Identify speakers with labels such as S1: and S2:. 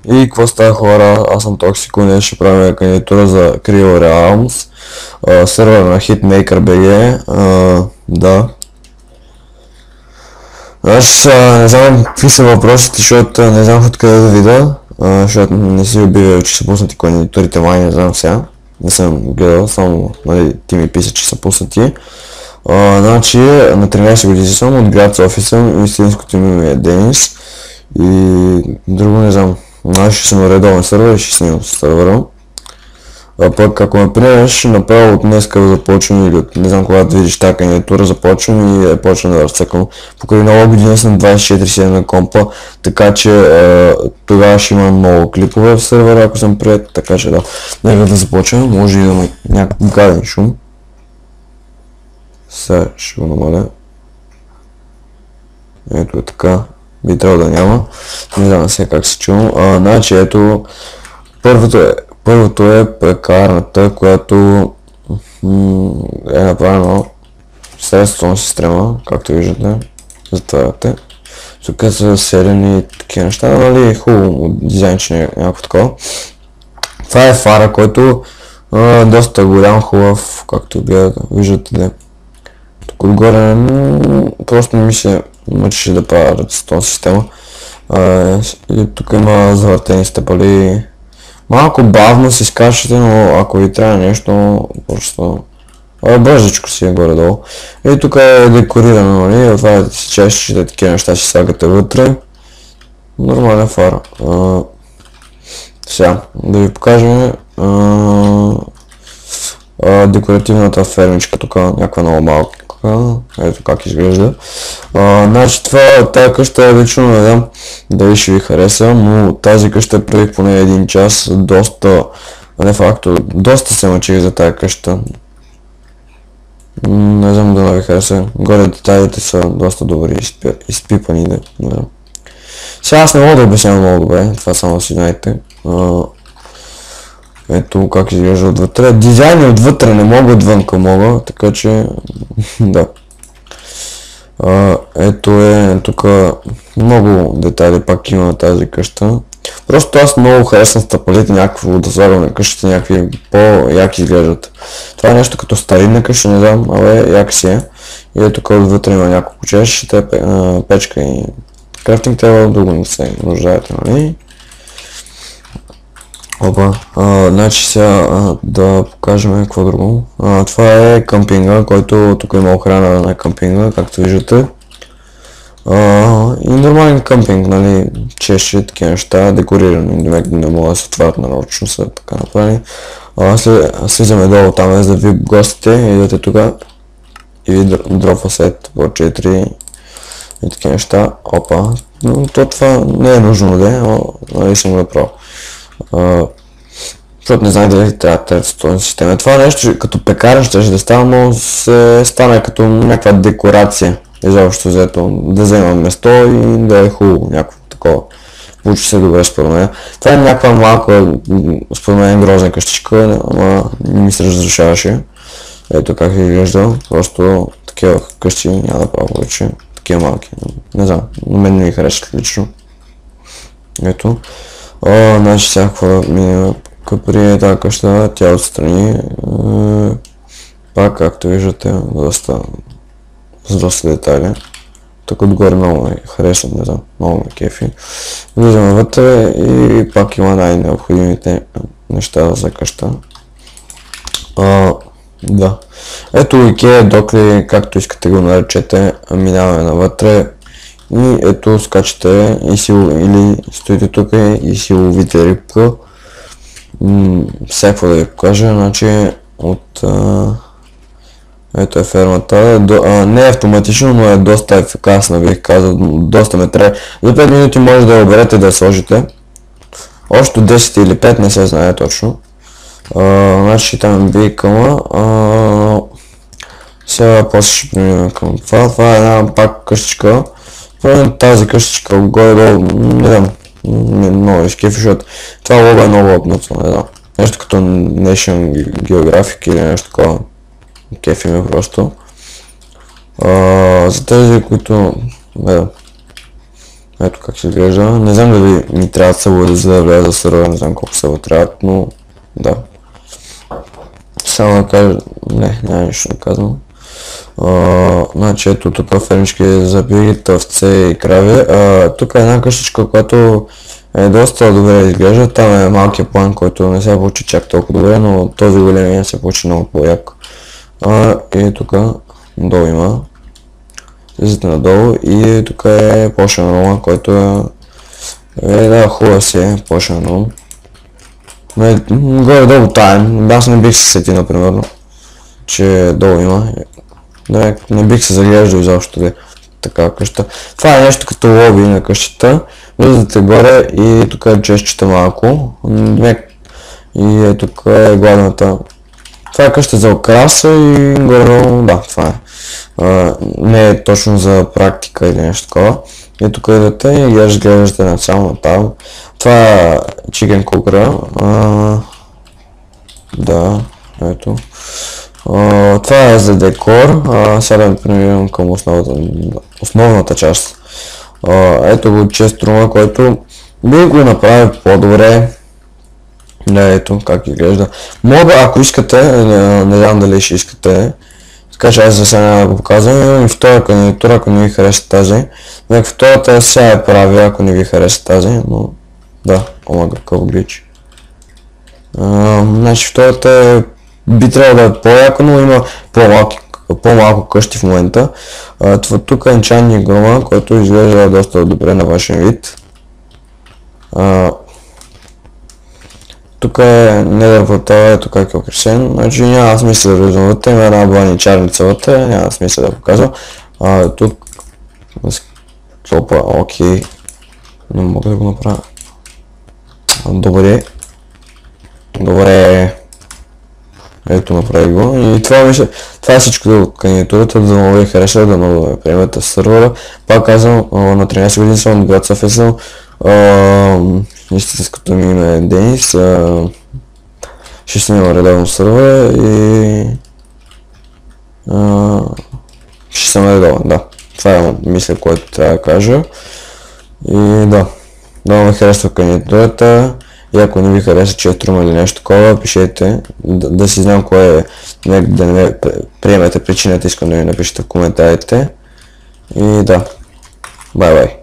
S1: И какво става, хора? Аз съм Токсико, ние ще правим кандидатура за Cryo Realms, сервер на Hitmaker BG, да. Аз не знам какви са въпросите, защото не знам откъде да видя, защото не си обявил, че са пуснати кандидатурите, май не знам сега. Не съм гледал, само ти ми писа, че са пуснати. Значи на 13 години съм, от град София съм, истинското име е Денис и друго не знам. Аз ще съм на редовен сервер и ще снимам с сервера. А пък ако ме приемеш, направо от днеска започвам или от не знам когато видиш тази кандидатура, започвам и почвам да разцъкам. Покрай нова година съм 24/7 на компа, така че тогава ще имам много клипове в сервера, ако съм прият, така че да. Нека да започвам, може и да има някакъв гаден шум. Сега ще го намаля. Ето е така. Би трябвало да няма. Не знам сега как се чувам. Значи ето, първото е прекарната, която е направено средствена система, както виждате. Затваряте. Тук са селени такива неща, нали хубаво дизайнче някакво такова. Това е фара, който е доста голям, хубав, както виждате. Тук отгоре просто не ми се мъчеше да правя redstone система. И тук има завъртени стъпали. Малко бавно си скачате, но ако ви трябва нещо, просто бързичко си е горе-долу. И тук е декорирано, нали? Отваряте си чашите, такива неща си слагате вътре. Нормален фар. Сега, да ви покажем декоративната фермичка, тук някаква много малка. Ето как изглежда. Значи тази къща лично не знам дали ще ви хареса, но тази къща преди поне един час, доста, не факто, доста се мъчих за тази къща. Не знам дали ви хареса, горе детайлите са доста добри, изпипани, не знам. Сега аз не мога да обяснявам много добре, това само си знаете. Ето как изглежда отвътре. Дизайни отвътре не мога, отвънка мога, така че да. Ето е тук много детайли пак има на тази къща. Просто аз много харесвам стъпалите, някакво да слагам на къщата, някакви по-яки изглеждат. Това е нещо като старинна къща, не знам, абе як си е. И ето тук отвътре има няколко чаши, печка и крафтинг тейбъл, друго не се нуждаете, нали? Опа, значи сега да покажем какво друго. Това е къмпинга, който тук има охрана на къмпинга, както виждате. И нормален къмпинг, нали, чеши, такива неща, декорирани, не могат да се отварят нарочно, са така направени. Слизаме долу там, за да ви гостите, идвате тук и ви дропва сет по 4 и такива неща. Опа, но това не е нужно да е, нали съм го направил. Защото не знае дали трябва тази система. Това е нещо като пекарен ще да става, но се стана като някаква декорация. Изобщо взето да взема место и да е хубаво, някакво такова. Получи се добре според мен. Това е някаква малка, според мен грозна къщичка, ама не ми се разрушаваше. Ето как изглежда, просто такива къщи няма да правя повече, такива малки. Не знам, на мен не ми харесват лично. Ето. Значи сега какво минем при тази къща, тя отстрани. Пак както виждате, с доста детайли. Тук отгоре много ме харесвам, не знам, много ме кефи. Влизаме вътре и пак има най-необходимите неща за къща. Да. Ето IKEA докли, както искате го наречете, минаваме навътре. И ето скачате или стоите тук и си ловите рибка. Всякакво да ви покажа, значи от ето е фермата, не е автоматично, но е доста ефикасна, бих казал, доста ме трябва. За 5 минути може да я оберете да я сложите. Още 10 или 5 не се знае точно. Значи там бикъма. Сега после ще преминем към това. Това е една пак къщичка. Тази къщичка горе-долу, не знам, много изкефи, защото това лого е много опнато, не знам. Нещо като Nation Geographic или нещо такова. Кефи ме просто. За тези, които Ето как се изглежда. Не знам дали ми трябва събори за да вляза в сервера, не знам колко събори трябват, но да. Само да кажа, няма нищо да казвам. Значи ето тук фермички за биги, овце и крави. Тук е една къщичка, която е доста добре изглежда. Там е малкият план, който не се получи чак толкова добре, но този големия се получи много по-яко. И тук долу има. Слизате надолу и тук е Potion Room, който да, хубава си е Potion Room. Горе-долу таен, аз не бих се сети, например, че долу има. Не бих се заглеждал изобщо да така къща. Това е нещо като лоби на къщата. Влизате горе и тук е честчета малко. И е тук е гладната. Това е къща за окраса и горе, да, това е. Не е точно за практика или нещо такова. И тук идете и глеждате на цяло там. Това е Chicken Cooker. Да, ето. Това е за декор. Сега да преминем към основната част. Ето го честрума, който би го направил по-добре. Да, ето как изглежда. Мога, ако искате, не знам дали ще искате, така че аз за сега няма да го показвам. Имам и втора кандидатура, ако не ви хареса тази. Втората сега я правя, ако не ви хареса тази, но да, омага какъв глич. Значи втората би трябвало да е по-яко, но има по-малко къщи в момента. Тук е енчантник грома, който изглежда доста добре на вашия вид. Тук е недър портала, ето как е украсен. Значи няма смисъл да влизам вътре, има една баничарница вътре, няма смисъл да показвам. Тук топа, окей. Не мога да го направя. Добре. Ето направи го. И това е всичко от кандидатурата, да много ви хареса, да много ме приемете в сървъра. Пак казвам, на 13 години съм от град София. Истинското ми име е Денис. Ще снимам редовно сървъра и ще съм редовен, да. Това е мисля, което трябва да кажа. И да, много ме харесва кандидатурата. И ако не ви хареса честрума или нещо такова, пишете, да си знам кое е, да не приемете причината, искам да ми напишете в коментарите. И да, бай-бай.